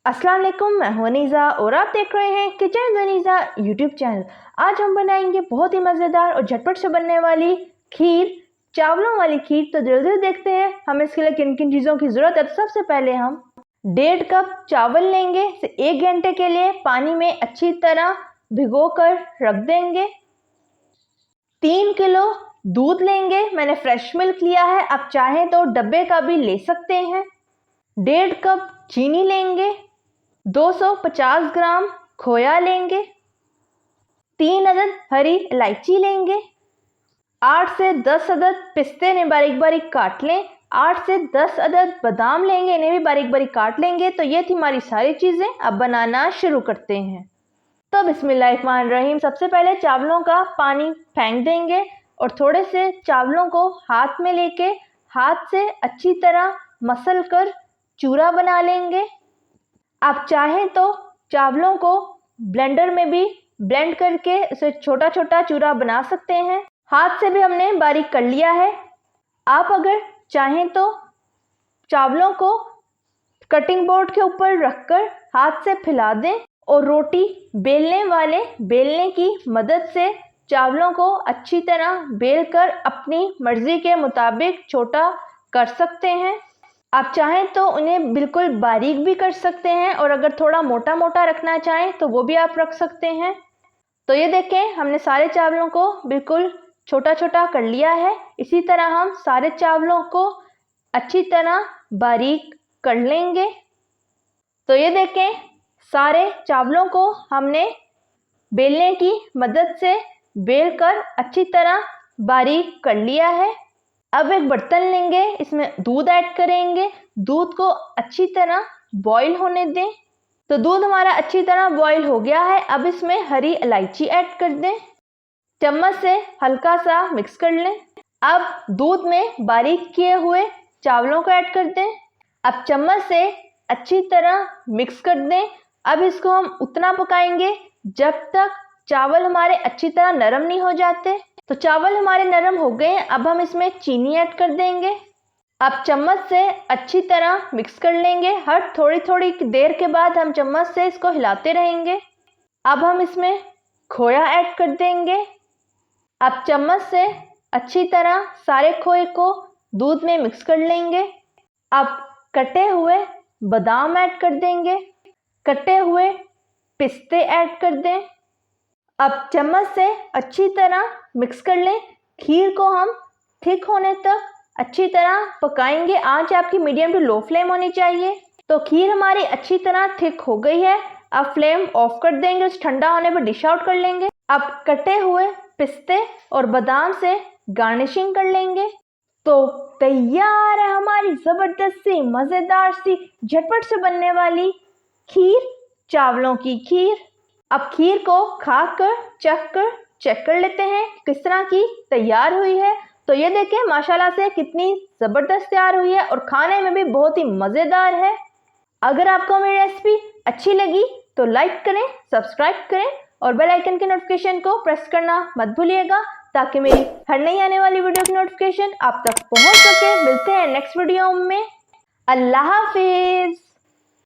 अस्सलाम वालेकुम, मैं हूं अनीज़ा और आप देख रहे हैं किचन अनीज़ा यूट्यूब चैनल। आज हम बनाएंगे बहुत ही मज़ेदार और झटपट से बनने वाली खीर, चावलों वाली खीर। तो जल्दी देखते हैं हमें इसके लिए किन किन चीज़ों की ज़रूरत है। तो सबसे पहले हम 1.5 कप चावल लेंगे, इसे 1 घंटे के लिए पानी में अच्छी तरह भिगो कर रख देंगे। 3 किलो दूध लेंगे, मैंने फ्रेश मिल्क लिया है, आप चाहें तो डब्बे का भी ले सकते हैं। 1.5 कप चीनी लेंगे, 250 ग्राम खोया लेंगे, 3 अदद हरी इलायची लेंगे, 8 से 10 अदद पिस्ते ने बारीक बारीक काट लें, 8 से 10 अदद बादाम लेंगे, इन्हें भी बारीक बारीक काट लेंगे। तो ये थी हमारी सारी चीज़ें। अब बनाना शुरू करते हैं। तो बिस्मिल्लाहिर्रहमानिर्रहीम। सबसे पहले चावलों का पानी फेंक देंगे और थोड़े से चावलों को हाथ में लेके हाथ से अच्छी तरह मसल कर चूरा बना लेंगे। आप चाहें तो चावलों को ब्लेंडर में भी ब्लेंड करके इसे छोटा छोटा चूरा बना सकते हैं। हाथ से भी हमने बारीक कर लिया है। आप अगर चाहें तो चावलों को कटिंग बोर्ड के ऊपर रखकर हाथ से फैला दें और रोटी बेलने वाले बेलने की मदद से चावलों को अच्छी तरह बेलकर अपनी मर्जी के मुताबिक छोटा कर सकते हैं। आप चाहें तो उन्हें बिल्कुल बारीक भी कर सकते हैं और अगर थोड़ा मोटा मोटा रखना चाहें तो वो भी आप रख सकते हैं। तो ये देखें, हमने सारे चावलों को बिल्कुल छोटा छोटा कर लिया है। इसी तरह हम सारे चावलों को अच्छी तरह बारीक कर लेंगे। तो ये देखें, सारे चावलों को हमने बेलने की मदद से बेलकर अच्छी तरह बारीक कर लिया है। अब एक बर्तन लेंगे, इसमें दूध ऐड करेंगे। दूध को अच्छी तरह बॉईल होने दें। तो दूध हमारा अच्छी तरह बॉईल हो गया है। अब इसमें हरी इलायची ऐड कर दें, चम्मच से हल्का सा मिक्स कर लें। अब दूध में बारीक किए हुए चावलों को ऐड कर दें। अब चम्मच से अच्छी तरह मिक्स कर दें। अब इसको हम उतना पकाएंगे जब तक चावल हमारे अच्छी तरह नरम नहीं हो जाते। तो चावल हमारे नरम हो गए हैं। अब हम इसमें चीनी ऐड कर देंगे। अब चम्मच से अच्छी तरह मिक्स कर लेंगे। हर थोड़ी थोड़ी देर के बाद हम चम्मच से इसको हिलाते रहेंगे। अब हम इसमें खोया ऐड कर देंगे। अब चम्मच से अच्छी तरह सारे खोए को दूध में मिक्स कर लेंगे। अब कटे हुए बादाम ऐड कर देंगे, कटे हुए पिस्ते ऐड कर दें। अब चम्मच से अच्छी तरह मिक्स कर लें। खीर को हम थिक होने तक अच्छी तरह पकाएंगे। आंच आपकी मीडियम टू लो फ्लेम होनी चाहिए। तो खीर हमारी अच्छी तरह थिक हो गई है। अब फ्लेम ऑफ कर देंगे, उस ठंडा होने पर डिश आउट कर लेंगे। अब कटे हुए पिस्ते और बादाम से गार्निशिंग कर लेंगे। तो तैयार है हमारी ज़बरदस्त सी मज़ेदार सी झटपट से बनने वाली खीर, चावलों की खीर। अब खीर को खाकर चेक कर लेते हैं किस तरह की तैयार हुई है। तो ये देखें, माशाल्लाह से कितनी ज़बरदस्त तैयार हुई है और खाने में भी बहुत ही मज़ेदार है। अगर आपको मेरी रेसिपी अच्छी लगी तो लाइक करें, सब्सक्राइब करें और बेल आइकन की नोटिफिकेशन को प्रेस करना मत भूलिएगा ताकि मेरी हर नई आने वाली वीडियो की नोटिफिकेशन आप तक पहुंच सके। मिलते हैं नेक्स्ट वीडियो में। अल्लाह हाफिज़।